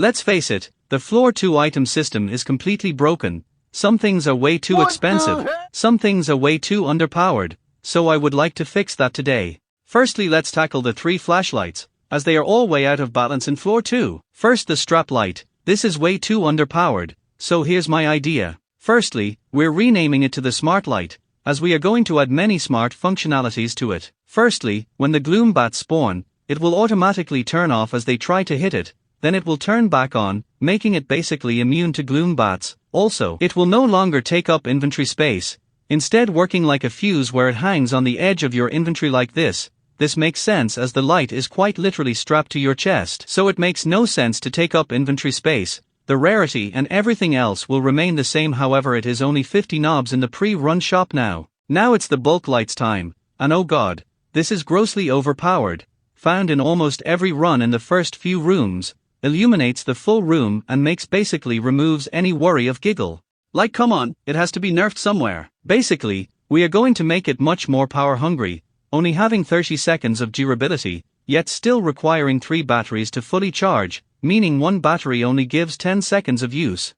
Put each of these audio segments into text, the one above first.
Let's face it, the floor 2 item system is completely broken. Some things are way too expensive, some things are way too underpowered, so I would like to fix that today. Firstly, let's tackle the 3 flashlights, as they are all way out of balance in floor 2. First, the strap light. This is way too underpowered, so here's my idea. Firstly, we're renaming it to the smart light, as we are going to add many smart functionalities to it. Firstly, when the gloom bats spawn, it will automatically turn off as they try to hit it, then it will turn back on, making it basically immune to gloom bats. Also, it will no longer take up inventory space, instead working like a fuse where it hangs on the edge of your inventory like this. This makes sense as the light is quite literally strapped to your chest, so it makes no sense to take up inventory space. The rarity and everything else will remain the same, however it is only 50 knobs in the pre-run shop now. Now it's the bulk lights time, and oh god, this is grossly overpowered. Found in almost every run in the first few rooms, illuminates the full room and basically removes any worry of giggle. Like come on, it has to be nerfed somewhere. Basically, we are going to make it much more power hungry, only having 30 seconds of durability, yet still requiring 3 batteries to fully charge, meaning one battery only gives 10 seconds of use.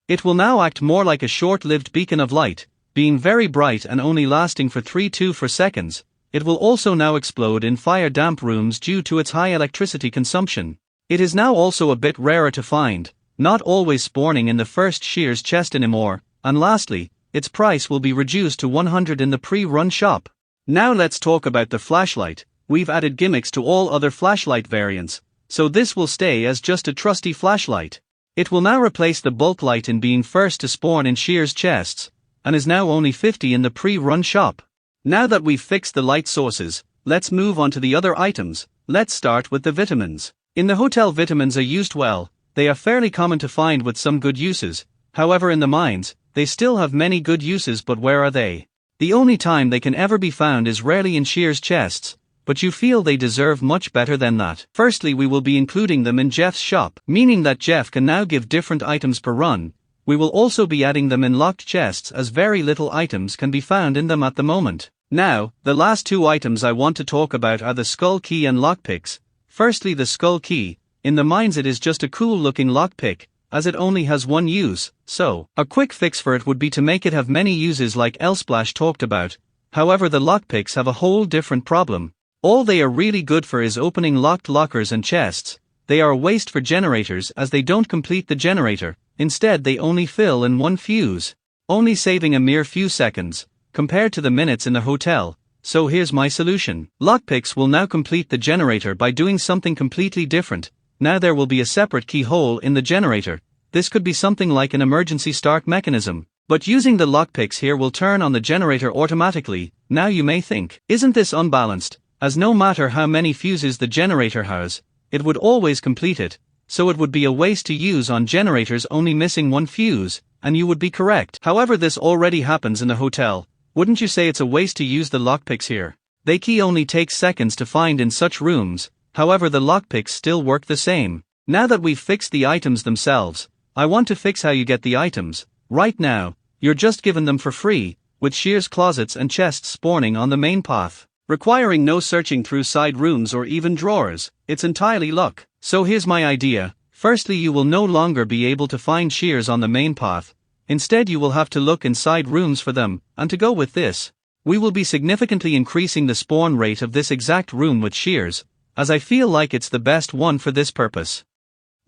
It will now act more like a short-lived beacon of light, being very bright and only lasting for 3-4 seconds. It will also now explode in fire-damp rooms due to its high electricity consumption. It is now also a bit rarer to find, not always spawning in the first shear's chest anymore, and lastly, its price will be reduced to 100 in the pre-run shop. Now let's talk about the flashlight. We've added gimmicks to all other flashlight variants, so this will stay as just a trusty flashlight. It will now replace the bulk light in being first to spawn in shear's chests, and is now only 50 in the pre-run shop. Now that we've fixed the light sources, let's move on to the other items. Let's start with the vitamins. In the hotel, vitamins are used well. They are fairly common to find with some good uses. However, in the mines, they still have many good uses, but where are they? The only time they can ever be found is rarely in shear's chests, but you feel they deserve much better than that. Firstly, we will be including them in Jeff's shop, meaning that Jeff can now give different items per run. We will also be adding them in locked chests as very little items can be found in them at the moment. Now, the last 2 items I want to talk about are the skull key and lockpicks. Firstly, the skull key. In the mines it is just a cool looking lockpick, as it only has one use, so a quick fix for it would be to make it have many uses like Elsplash talked about. However, the lockpicks have a whole different problem. All they are really good for is opening locked lockers and chests. They are a waste for generators as they don't complete the generator, instead they only fill in one fuse, only saving a mere few seconds, compared to the minutes in the hotel. So here's my solution. Lockpicks will now complete the generator by doing something completely different. Now there will be a separate keyhole in the generator. This could be something like an emergency start mechanism. But using the lockpicks here will turn on the generator automatically. Now you may think, isn't this unbalanced? As no matter how many fuses the generator has, it would always complete it, so it would be a waste to use on generators only missing one fuse, and you would be correct. However, this already happens in the hotel. Wouldn't you say it's a waste to use the lockpicks here? They key only takes seconds to find in such rooms, however the lockpicks still work the same. Now that we've fixed the items themselves, I want to fix how you get the items. Right now, you're just given them for free, with shear's closets and chests spawning on the main path, requiring no searching through side rooms or even drawers. It's entirely luck. So here's my idea. Firstly, you will no longer be able to find shears on the main path. Instead you will have to look inside rooms for them, and to go with this, we will be significantly increasing the spawn rate of this exact room with shears, as I feel like it's the best one for this purpose.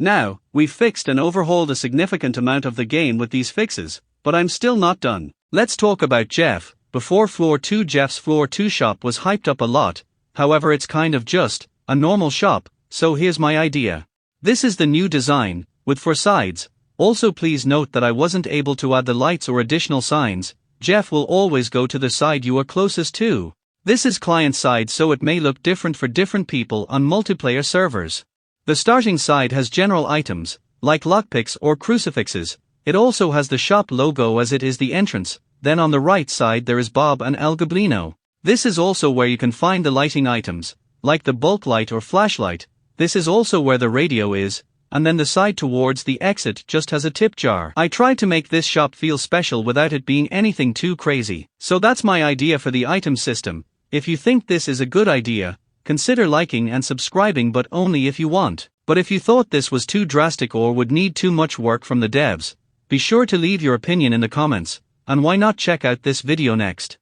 Now, we've fixed and overhauled a significant amount of the game with these fixes, but I'm still not done. Let's talk about Jeff. Before Floor 2, Jeff's Floor 2 shop was hyped up a lot, however it's kind of just a normal shop, so here's my idea. This is the new design, with 4 sides. Also please note that I wasn't able to add the lights or additional signs. Jeff will always go to the side you are closest to. This is client side, so it may look different for different people on multiplayer servers. The starting side has general items, like lockpicks or crucifixes. It also has the shop logo as it is the entrance. Then on the right side there is Bob and El Goblino. This is also where you can find the lighting items, like the bulk light or flashlight. This is also where the radio is. And then the side towards the exit just has a tip jar. I tried to make this shop feel special without it being anything too crazy. So that's my idea for the item system. If you think this is a good idea, consider liking and subscribing, but only if you want. But if you thought this was too drastic or would need too much work from the devs, be sure to leave your opinion in the comments, and why not check out this video next.